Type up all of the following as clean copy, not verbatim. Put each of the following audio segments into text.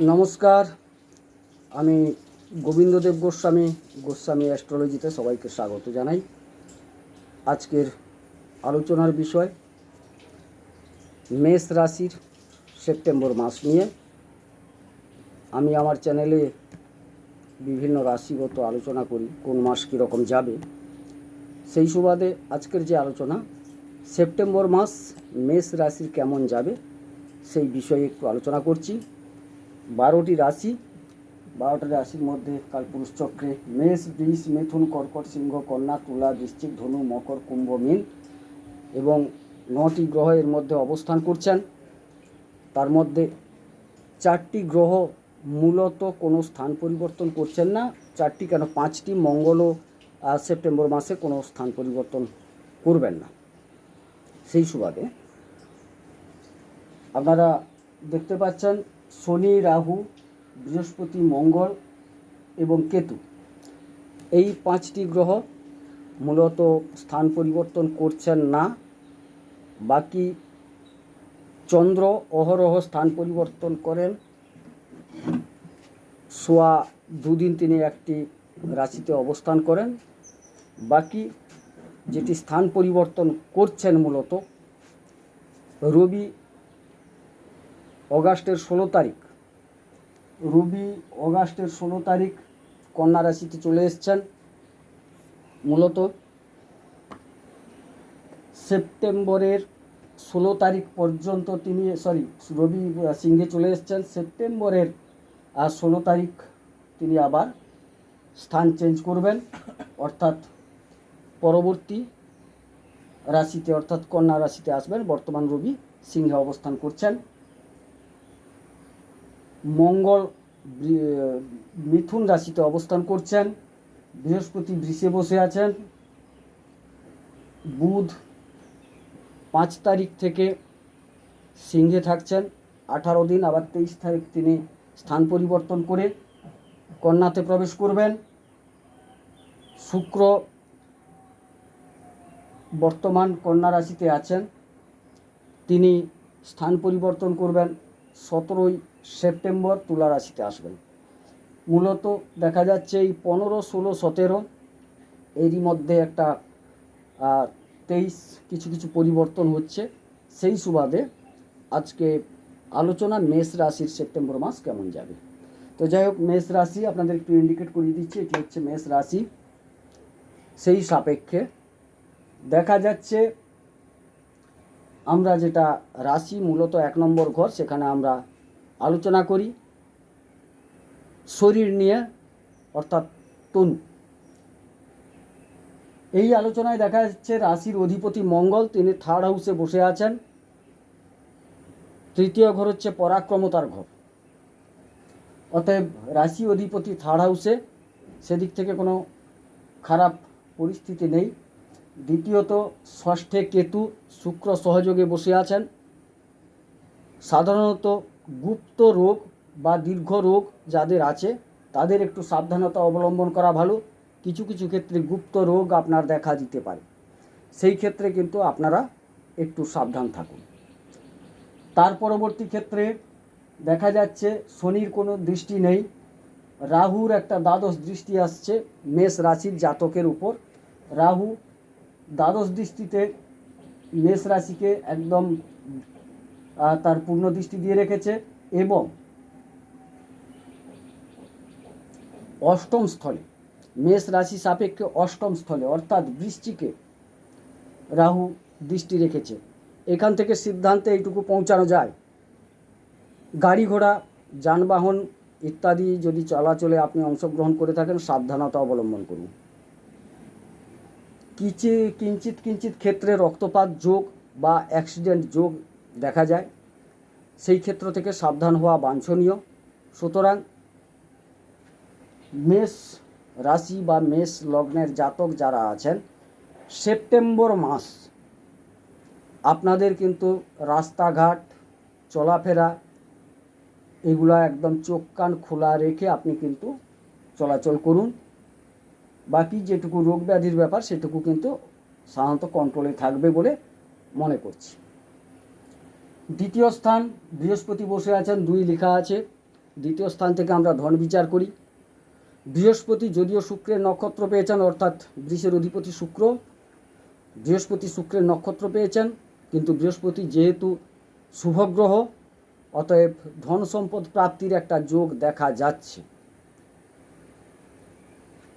নমস্কার, আমি গোবিন্দদেব গোস্বামী অ্যাস্ট্রোলজিতে সবাইকে স্বাগত জানাই। আজকের আলোচনার বিষয় মেষ রাশির সেপ্টেম্বর মাস নিয়ে। আমি আমার চ্যানেলে বিভিন্ন রাশিগত আলোচনা করি, কোন মাস কীরকম যাবে। সেই সুবাদে আজকের যে আলোচনা, সেপ্টেম্বর মাস মেষ রাশির কেমন যাবে সেই বিষয়ে একটু আলোচনা করছি। 12টি রাশির মধ্যে কালপুরুষ চক্রে মেষ, বৃষ, মিথুন, কর্কট, সিংহ, কন্যা, তুলা, বৃশ্চিক, ধনু, মকর, কুম্ভ, মীন এবং 9টি গ্রহ এর মধ্যে অবস্থান করছেন। তার মধ্যে 4টি গ্রহ মূলত কোনো স্থান পরিবর্তন করছেন না। 4টি কেন, 5টি মঙ্গলও সেপ্টেম্বর মাসে কোনো স্থান পরিবর্তন করবেন না। সেই সুবাদে আপনারা দেখতে পাচ্ছেন শনি, রাহু, বৃহস্পতি, মঙ্গল এবং কেতু, এই 5টি গ্রহ মূলত স্থান পরিবর্তন করছেন না। বাকি চন্দ্র অহরহ স্থান পরিবর্তন করেন। সোয়া 2 দিন তিনি একটি রাশিতে অবস্থান করেন। বাকি যেটি স্থান পরিবর্তন করছেন মূলত রবি অগাস্টের 16 তারিখ কন্যা রাশিতে চলে এসছেন। মূলত সেপ্টেম্বরের 16 তারিখ পর্যন্ত রবি সিংহে চলে এসছেন। সেপ্টেম্বরের 16 তারিখ তিনি আবার স্থান চেঞ্জ করবেন, অর্থাৎ পরবর্তী রাশিতে অর্থাৎ কন্যা রাশিতে আসবেন। বর্তমান রবি সিংহে অবস্থান করছেন। মঙ্গল মিথুন রাশিতে অবস্থান করছেন। বৃহস্পতি বৃষে বসে আছেন। বুধ 5 তারিখ থেকে সিংহে থাকছেন 18 দিন, আবার 23 তারিখ তিনি স্থান পরিবর্তন করে কন্যাতে প্রবেশ করবেন। শুক্র বর্তমান কন্যা রাশিতে আছেন, তিনি স্থান পরিবর্তন করবেন 17 সেপ্টেম্বর তুলা রাশিতে আসবেন। মূলত দেখা যাচ্ছে এই 15, 16, 17 এরই মধ্যে একটা 23 কিছু পরিবর্তন হচ্ছে। সেই সুবাদে আজকে আলোচনা মেষ রাশির সেপ্টেম্বর মাস কেমন যাবে। তো যাই হোক, মেষ রাশি আপনাদের একটু ইন্ডিকেট করিয়ে দিচ্ছি, এটি হচ্ছে মেষ রাশি। সেই সাপেক্ষে দেখা যাচ্ছে আমরা যেটা রাশি মূলত 1 নম্বর ঘর, সেখানে আমরা আলোচনা করি শরীর নিয়ে, অর্থাৎ তনু। এই আলোচনায় দেখা যাচ্ছে রাশির অধিপতি মঙ্গল, তিনি 3rd হাউসে বসে আছেন। 3য় ঘর হচ্ছে পরাক্রমতার ঘর, অতএব রাশি অধিপতি 3rd হাউসে, সেদিক থেকে কোনো খারাপ পরিস্থিতি নেই। দ্বিতীয়ত, ষষ্ঠে কেতু শুক্র সহযোগে বসে আছেন। সাধারণত গুপ্ত রোগ বা দীর্ঘ রোগ যাদের আছে তাদের একটু সাবধানতা অবলম্বন করা ভালো। কিছু ক্ষেত্রে গুপ্ত রোগ আপনার দেখা দিতে পারে, সেই ক্ষেত্রে কিন্তু আপনারা একটু সাবধান থাকুন। তার পরবর্তী ক্ষেত্রে দেখা যাচ্ছে শনির কোনো দৃষ্টি নেই, রাহুর একটা দ্বাদশ দৃষ্টি আসছে মেষ রাশির জাতকের উপর। রাহু দ্বাদশ দৃষ্টিতে মেষ রাশিকে একদম তার পূর্ণ দৃষ্টি দিয়ে রেখেছে এবং 8ম স্থলে, মেষ রাশি সাপেক্ষে 8ম স্থলে অর্থাৎ বৃশ্চিকে রাহু দৃষ্টি রেখেছে। এখান থেকে সিদ্ধান্তে এইটুকু পৌঁছানো যায়, গাড়ি ঘোড়া যানবাহন ইত্যাদি যদি চলাচলে আপনি অংশগ্রহণ করে থাকেন, সাবধানতা অবলম্বন করুন। কিঞ্চিত ক্ষেত্রে রক্তপাত যোগ বা অ্যাক্সিডেন্ট যোগ দেখা যায়, সেই ক্ষেত্র থেকে সাবধান হওয়া বাঞ্ছনীয়। সুতরাং মেষ রাশি বা মেষ লগ্নের জাতক যারা আছেন, সেপ্টেম্বর মাস আপনাদের কিন্তু রাস্তাঘাট চলাফেরা এগুলো একদম চোখ কান খোলা রেখে আপনি কিন্তু চলাচল করুন। বাকি যেটুকু রোগ ব্যাধির ব্যাপার সেটুকু কিন্তু সাধারণত কন্ট্রোলে থাকবে বলে মনে করছি। দ্বিতীয় স্থান বৃহস্পতি বসে আছেন, 2 লেখা আছে। দ্বিতীয় স্থান থেকে আমরা ধন বিচার করি। বৃহস্পতি যদিও শুক্রের নক্ষত্র পেয়েছেন, অর্থাৎ বৃষের অধিপতি শুক্র, বৃহস্পতি শুক্রের নক্ষত্র পেয়েছেন, কিন্তু বৃহস্পতি যেহেতু শুভগ্রহ, অতএব ধন সম্পদ প্রাপ্তির একটা যোগ দেখা যাচ্ছে।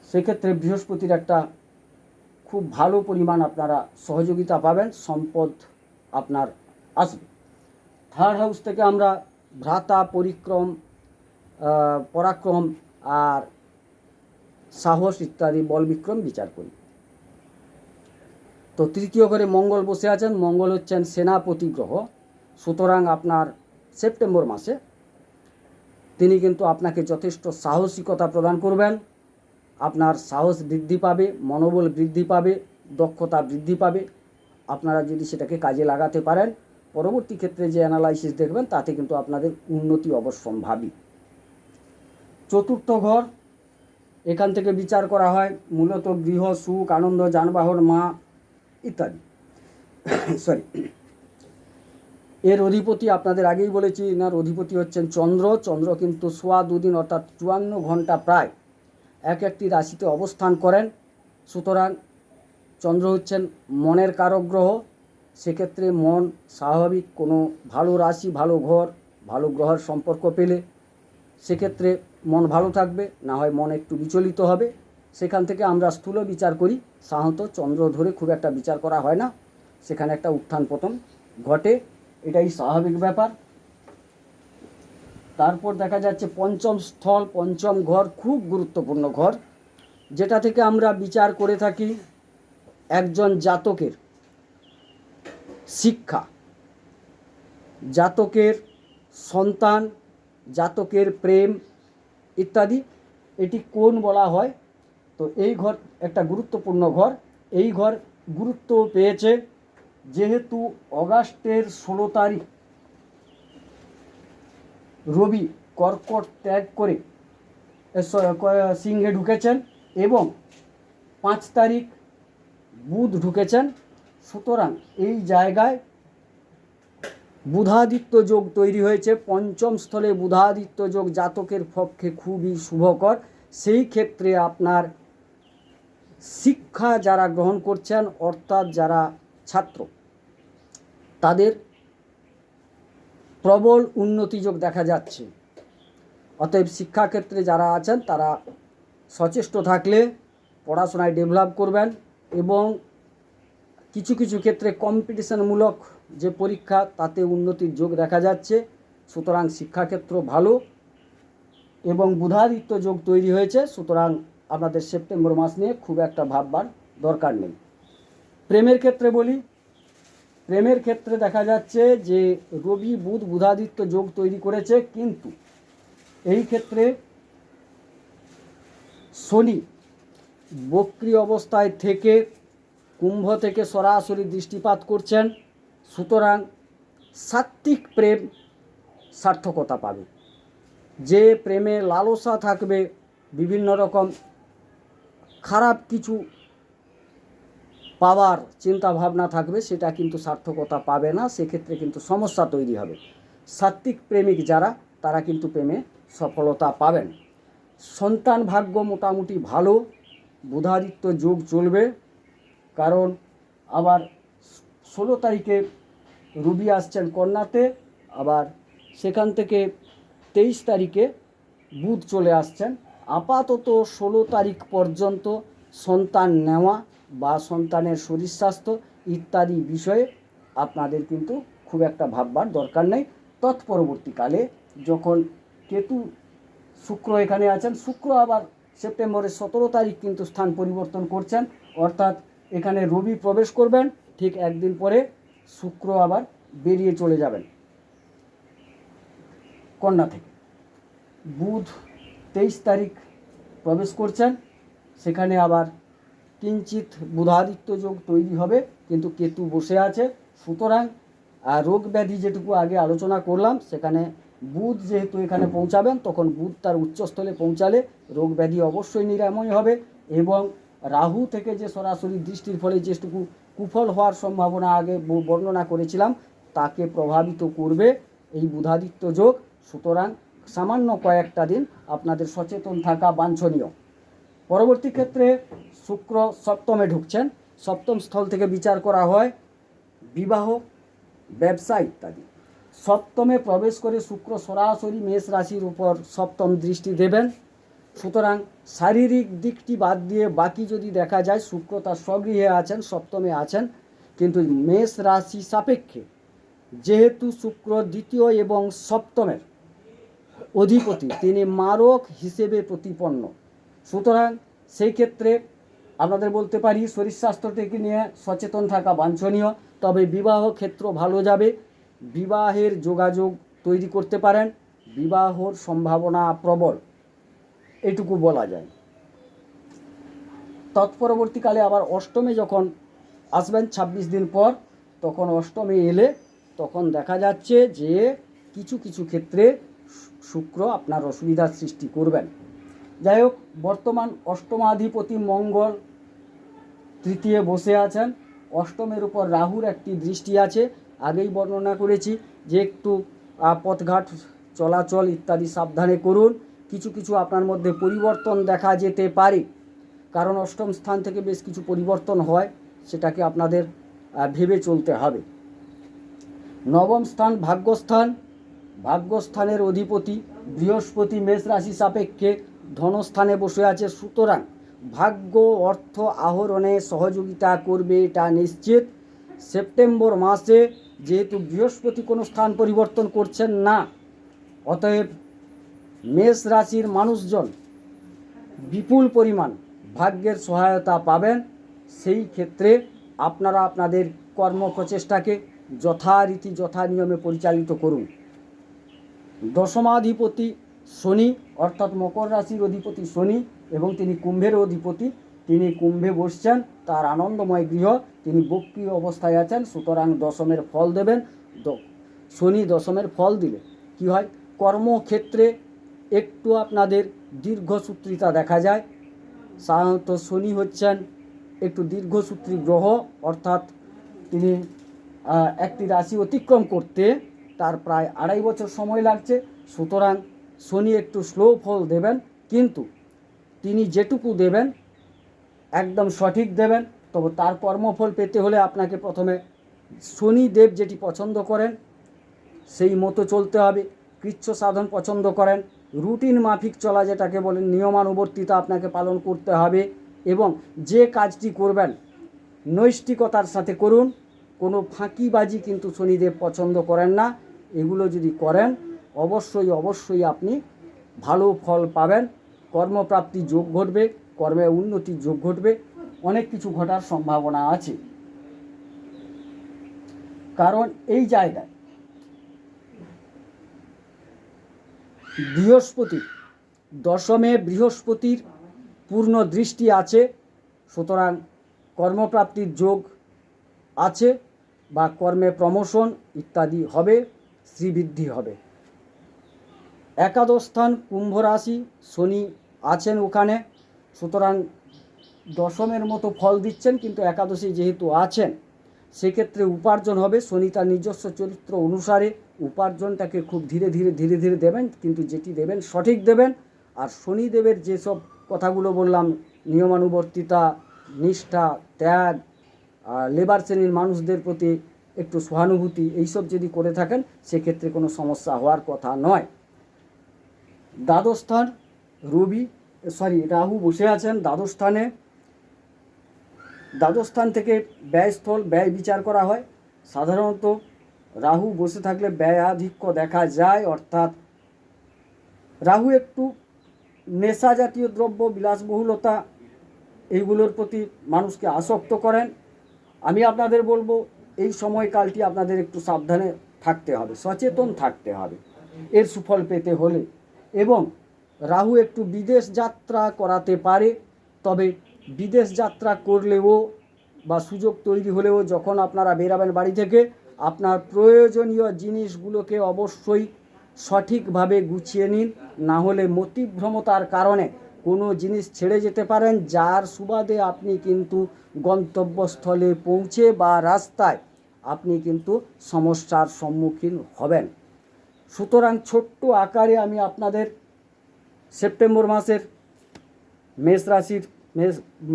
সেক্ষেত্রে বৃহস্পতির একটা খুব ভালো পরিমাণ আপনারা সহযোগিতা পাবেন, সম্পদ আপনার আসবে। থার্ড হাউস থেকে আমরা ভ্রাতা, পরিক্রম, পরাক্রম আর সাহস ইত্যাদি বল বিক্রম বিচার করি। তো তৃতীয় ঘরে মঙ্গল বসে আছেন। মঙ্গল হচ্ছেন সেনাপতি গ্রহ, সুতরাং আপনার সেপ্টেম্বর মাসে তিনি কিন্তু আপনাকে যথেষ্ট সাহসিকতা প্রদান করবেন। আপনার সাহস বৃদ্ধি পাবে, মনোবল বৃদ্ধি পাবে, দক্ষতা বৃদ্ধি পাবে। আপনারা যদি সেটাকে কাজে লাগাতে পারেন, পরবর্তী ক্ষেত্রে যে অ্যানালাইসিস দেখবেন তাতে কিন্তু আপনাদের উন্নতি অবশ্যম্ভাবী। চতুর্থ ঘর, এখান থেকে বিচার করা হয় মূলত গৃহ, সুখ, আনন্দ, যানবাহন, মা ইত্যাদি। সরি, এর অধিপতি আপনাদের আগেই বলেছি, এনার অধিপতি হচ্ছেন চন্দ্র। চন্দ্র কিন্তু সোয়া দুদিন অর্থাৎ 54 ঘন্টা প্রায় এক একটি রাশিতে অবস্থান করেন। সুতরাং চন্দ্র হচ্ছেন মনের কারক গ্রহ। সেক্ষেত্রে মন স্বাভাবিক কোনো ভালো রাশি, ভালো ঘর, ভালো গ্রহের সম্পর্ক পেলে সেক্ষেত্রে মন ভালো থাকবে, না হয় মন একটু বিচলিত হবে। সেখান থেকে আমরা স্থূল বিচার করি, সাধারণত চন্দ্র ধরে খুব একটা বিচার করা হয় না, সেখানে একটা উত্থান পতন ঘটে, এটাই স্বাভাবিক ব্যাপার। তারপর দেখা যাচ্ছে পঞ্চম স্থল, পঞ্চম ঘর খুব গুরুত্বপূর্ণ ঘর, যেটা থেকে আমরা বিচার করে থাকি একজন জাতকের শিক্ষা, জাতকের সন্তান, জাতকের প্রেম ইত্যাদি। এটি কোন বলা হয়? তো এই ঘর একটা গুরুত্বপূর্ণ ঘর। এই ঘর গুরুত্ব পেয়েছে যেহেতু অগাস্টের 16 তারিখ রবি কর্কট ত্যাগ করে সিংহে ঢুকেছেন এবং 5 তারিখ বুধ ঢুকেছেন। সুতরাং এই জায়গায় বুধাদিত্য যোগ তৈরি হয়েছে। পঞ্চম স্থলে বুধাদিত্য যোগ জাতকের পক্ষে খুবই শুভকর। সেই ক্ষেত্রে আপনার শিক্ষা যারা গ্রহণ করছেন, অর্থাৎ যারা ছাত্র, তাদের প্রবল উন্নতি যোগ দেখা যাচ্ছে। অতএব শিক্ষাক্ষেত্রে যারা আছেন তারা সচেষ্ট থাকলে পড়াশোনায় ডেভেলপ করবেন এবং কিছু কিছু ক্ষেত্রে কম্পিটিশনমূলক যে পরীক্ষা তাতে উন্নতির যোগ দেখা যাচ্ছে। সুতরাং শিক্ষাক্ষেত্র ভালো এবং বুধাদিত্য যোগ তৈরি হয়েছে। সুতরাং আপনাদের সেপ্টেম্বর মাস নিয়ে খুব একটা ভাববার দরকার নেই। প্রেমের ক্ষেত্রে বলি, প্রেমের ক্ষেত্রে দেখা যাচ্ছে যে রবি বুধ বুধাদিত্য যোগ তৈরি করেছে, কিন্তু এই ক্ষেত্রে শনি বক্রী অবস্থায় থেকে কুম্ভ থেকে সরাসরি দৃষ্টিপাত করছেন। সুতরাং সাত্ত্বিক প্রেম সার্থকতা পাবে। যে প্রেমে লালসা থাকবে, বিভিন্ন রকম খারাপ কিছু পাওয়ার চিন্তা ভাবনা থাকবে, সেটা কিন্তু সার্থকতা পাবে না, সেক্ষেত্রে কিন্তু সমস্যা তৈরি হবে। সাত্ত্বিক প্রেমিক যারা, তারা কিন্তু প্রেমে সফলতা পাবেন। সন্তান ভাগ্য মোটামুটি ভালো, বুধাদিত্য যোগ চলবে, কারণ আবার 16 তারিখে রবি আসছেন কন্যাতে, আবার সেখান থেকে 23 তারিখে বুধ চলে আসছেন। আপাতত 16 তারিখ পর্যন্ত সন্তান নেওয়া বা সন্তানের শরীর স্বাস্থ্য ইত্যাদি বিষয়ে আপনাদের কিন্তু খুব একটা ভাববার দরকার নেই। তৎপরবর্তীকালে যখন কেতু শুক্র এখানে আছেন, শুক্র আবার সেপ্টেম্বরের 17 তারিখ কিন্তু স্থান পরিবর্তন করছেন, অর্থাৎ এখানে রবি প্রবেশ করবেন, ঠিক একদিন পরে শুক্র আবার বেরিয়ে চলে যাবেন কন্যা থেকে। বুধ 23 তারিখ প্রবেশ করছেন, সেখানে আবার কিঞ্চিত বুধাদিত্য যোগ তৈরি হবে, কিন্তু কেতু বসে আছে। সুতরাং রোগ ব্যাধি যেটুকু আগে আলোচনা করলাম, সেখানে বুধ যেহেতু এখানে পৌঁছাবেন, তখন বুধ তার উচ্চস্থলে পৌঁছালে রোগ ব্যাধি অবশ্যই নিরাময় হবে এবং রাহু থেকে যে সরাসরি দৃষ্টির ফলে যেটুকু কুফল হওয়ার সম্ভাবনা আগে বর্ণনা করেছিলাম তাকে প্রভাবিত করবে এই বুধাদিত্য যোগ। সুতরাং সামান্য কয়েকটা দিন আপনাদের সচেতন থাকা বাঞ্ছনীয়। পরবর্তী ক্ষেত্রে শুক্র সপ্তমে ঢুকছেন। সপ্তম স্থল থেকে বিচার করা হয় বিবাহ, ব্যবসা ইত্যাদি। সপ্তমে প্রবেশ করে শুক্র সরাসরি মেষ রাশির উপর সপ্তম দৃষ্টি দেবেন। সুতরাং শারীরিক দিকটি বাদ দিয়ে বাকি যদি দেখা যায়, শুক্র তার স্বগৃহে আছেন, সপ্তমে আছেন, কিন্তু মেষ রাশি সাপেক্ষে যেহেতু শুক্র দ্বিতীয় এবং সপ্তমের অধিপতি, তিনি মারক হিসেবে প্রতিপন্ন। সুতরাং সেই ক্ষেত্রে আপনাদের বলতে পারি শরীর স্বাস্থ্য থেকে নিয়ে সচেতন থাকা বাঞ্ছনীয়। তবে বিবাহ ক্ষেত্র ভালো যাবে, বিবাহের যোগাযোগ তৈরি করতে পারেন, বিবাহর সম্ভাবনা প্রবল, এটুকু বলা যায়। তৎপরবর্তীকালে আবার অষ্টমে যখন আসবেন 26 দিন পর, তখন অষ্টমে এলে তখন দেখা যাচ্ছে যে কিছু কিছু ক্ষেত্রে শুক্র আপনার অসুবিধার সৃষ্টি করবেন। যাই হোক, বর্তমান অষ্টমাধিপতি মঙ্গল তৃতীয় বসে আছেন। অষ্টমের উপর রাহুর একটি দৃষ্টি আছে। আগেই বর্ণনা করেছি যে একটু পথঘাট চলাচল ইত্যাদি সাবধানে করুন। কিছু কিছু আপনার মধ্যে পরিবর্তন দেখা যেতে পারে, কারণ অষ্টম স্থান থেকে বেশ কিছু পরিবর্তন হয়, সেটাকে আপনাদের ভেবে চলতে হবে। নবম স্থান ভাগ্যস্থান। ভাগ্যস্থানের অধিপতি বৃহস্পতি মেষ রাশি সাপেক্ষে ধনস্থানে বসে আছে। সুতরাং ভাগ্য অর্থ আহরণে সহযোগিতা করবে, এটা নিশ্চিত। সেপ্টেম্বর মাসে যেহেতু বৃহস্পতি কোনো স্থান পরিবর্তন করছেন না, অতএব মেষ রাশির মানুষজন বিপুল পরিমাণ ভাগ্যের সহায়তা পাবেন। সেই ক্ষেত্রে আপনারা আপনাদের কর্ম প্রচেষ্টাকে যথারীতি যথা নিয়মে পরিচালিত করুন। দশমাধিপতি শনি, অর্থাৎ মকর রাশির অধিপতি শনি, এবং তিনি কুম্ভের অধিপতি, তিনি কুম্ভে বসছেন, তার আনন্দময় গৃহ, তিনি বক্রী অবস্থায় আছেন। সুতরাং দশমের ফল দেবেন। শনি দশমের ফল দিলে কি হয়, কর্মক্ষেত্রে একটু আপনাদের দীর্ঘসূত্রিতা দেখা যায়। সাধারণত শনি হচ্ছেন একটু দীর্ঘসূত্রী গ্রহ, অর্থাৎ তিনি একটি রাশি অতিক্রম করতে তার প্রায় 2.5 বছর সময় লাগছে। সুতরাং শনি একটু স্লো ফল দেবেন, কিন্তু তিনি যেটুকু দেবেন একদম সঠিক দেবেন। তবে তার কর্মফল পেতে হলে আপনাকে প্রথমে শনিদেব যেটি পছন্দ করেন সেই মতো চলতে হবে। কৃচ্ছ সাধন পছন্দ করেন, রুটিন মাফিক চলা যেটাকে বলেন, নিয়মানুবর্তিতা আপনাকে পালন করতে হবে, এবং যে কাজটি করবেন নৈষ্ঠিকতার সাথে করুন। কোনো ফাঁকিবাজি কিন্তু শনিদেব পছন্দ করেন না। এগুলো যদি করেন অবশ্যই অবশ্যই আপনি ভালো ফল পাবেন। কর্মপ্রাপ্তি যোগ ঘটবে, কর্মে উন্নতির যোগ ঘটবে, অনেক কিছু ঘটার সম্ভাবনা আছে। কারণ এই জায়গায় বৃহস্পতি দশমে বৃহস্পতির পূর্ণ দৃষ্টি আছে। সুতরাং কর্মপ্রাপ্তির যোগ আছে, বা কর্মে প্রমোশন ইত্যাদি হবে, শ্রীবৃদ্ধি হবে। একাদশ স্থান কুম্ভ রাশি, শনি আছেন ওখানে। সুতরাং দশমের মতো ফল দিচ্ছেন, কিন্তু একাদশী যেহেতু আছেন সেক্ষেত্রে উপার্জন হবে। শনি তার নিজস্ব চরিত্র অনুসারে উপার্জনটাকে খুব ধীরে ধীরে ধীরে ধীরে দেবেন, কিন্তু যেটি দেবেন সঠিক দেবেন। আর শনিদেবের যেসব কথাগুলো বললাম, নিয়মানুবর্তিতা, নিষ্ঠা, ত্যাগ, লেবার শ্রেণীর মানুষদের প্রতি একটু সহানুভূতি, এইসব যদি করে থাকেন সেক্ষেত্রে কোনো সমস্যা হওয়ার কথা নয়। দ্বাদশ স্থান রাহু বসে আছেন দ্বাদশ স্থানে। দ্বাদশ স্থান থেকে ব্যয়স্থল, ব্যয় বিচার করা হয়। সাধারণত রাহু বসে থাকলে ব্যয়াধিক্য দেখা যায়, অর্থাৎ রাহু একটু নেশা জাতীয় দ্রব্য, বিলাসবহুলতা, এইগুলোর প্রতি মানুষকে আসক্ত করেন। আমি আপনাদের বলবো এই সময়কালটি আপনাদের একটু সাবধানে থাকতে হবে, সচেতন থাকতে হবে এর সুফল পেতে হলে। এবং রাহু একটু বিদেশ যাত্রা করাতে পারে, তবে বিদেশ যাত্রা করলেও বা সুযোগ তৈরি হলেও যখন আপনারা বেরাবেন বাড়ি থেকে, আপনার প্রয়োজনীয় জিনিসগুলোকে অবশ্যই সঠিকভাবে গুছিয়ে নিন, না হলে মতিভ্রমতার কারণে কোনো জিনিস ছেড়ে যেতে পারেন, যার সুবাদে আপনি কিন্তু গন্তব্যস্থলে পৌঁছে বা রাস্তায় আপনি কিন্তু সমস্যার সম্মুখীন হবেন। সুতরাং ছোট্ট আকারে আমি আপনাদের সেপ্টেম্বর মাসের মেষ রাশির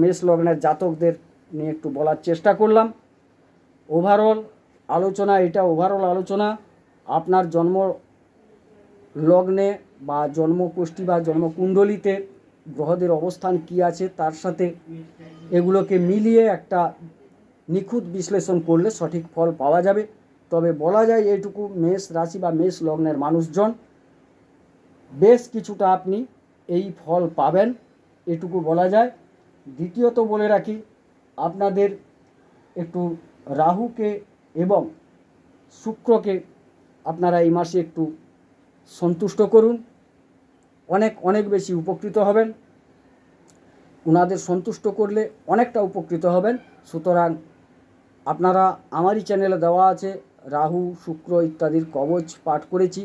মেষ লগ্নের জাতকদের নিয়ে একটু বলার চেষ্টা করলাম। ওভারঅল আলোচনা, এটা ওভারঅল আলোচনা। আপনার জন্ম লগ্নে বা জন্মকুষ্ঠী বা জন্মকুণ্ডলিতে গ্রহদের অবস্থান কি আছে তার সাথে এগুলোকে মিলিয়ে একটা নিখুঁত বিশ্লেষণ করলে সঠিক ফল পাওয়া যাবে। তবে বলা যায় এইটুকু, মেষ রাশি বা মেষ লগ্নের মানুষজন বেশ কিছুটা আপনি এই ফল পাবেন, এটুকু বলা যায়। দ্বিতীয়ত বলে রাখি, আপনাদের একটু রাহুকে এবং শুক্রকে আপনারা এই মাসে একটু সন্তুষ্ট করুন, অনেক বেশি উপকৃত হবেন। ওনাদের সন্তুষ্ট করলে অনেকটা উপকৃত হবেন। সুতরাং আপনারা আমারই চ্যানেলে দেওয়া আছে রাহু শুক্র ইত্যাদির কবচ পাঠ করেছি।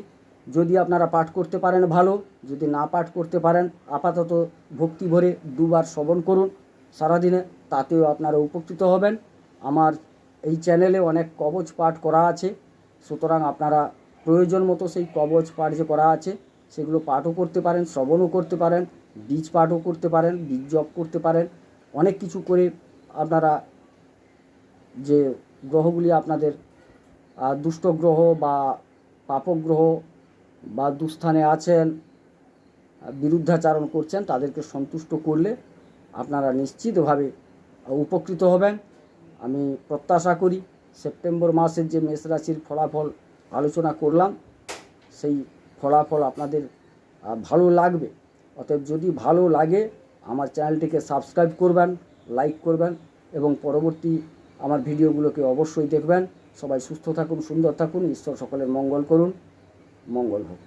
যদি আপনারা পাঠ করতে পারেন ভালো, যদি না পাঠ করতে পারেন আপাতত ভক্তি ভরে দুবার শ্রবণ করুন সারাদিনে, তাতেও আপনারা উপকৃত হবেন। আমার এই চ্যানেলে অনেক কবচ পাঠ করা আছে, সুতরাং আপনারা প্রয়োজন মতো সেই কবচ পাঠ যে করা আছে সেগুলো পাঠও করতে পারেন, শ্রবণও করতে পারেন, বীজ পাঠও করতে পারেন, বীজ জপ করতে পারেন। অনেক কিছু করে আপনারা যে গ্রহগুলি আপনাদের দুষ্ট গ্রহ বা পাপগ্রহ বা দুস্থানে আছেন, বিরুদ্ধাচারণ করছেন, তাদেরকে সন্তুষ্ট করলে আপনারা নিশ্চিতভাবে উপকৃত হবেন। আমি প্রত্যাশা করি সেপ্টেম্বর মাসের যে মেষ রাশির ফলাফল আলোচনা করলাম সেই ফলাফল আপনাদের ভালো লাগবে। অতএব যদি ভালো লাগে আমার চ্যানেলটিকে সাবস্ক্রাইব করবেন, লাইক করবেন এবং পরবর্তী আমার ভিডিওগুলোকে অবশ্যই দেখবেন। সবাই সুস্থ থাকুন, সুন্দর থাকুন, ঈশ্বর সকলের মঙ্গল করুন। মঙ্গল হোক।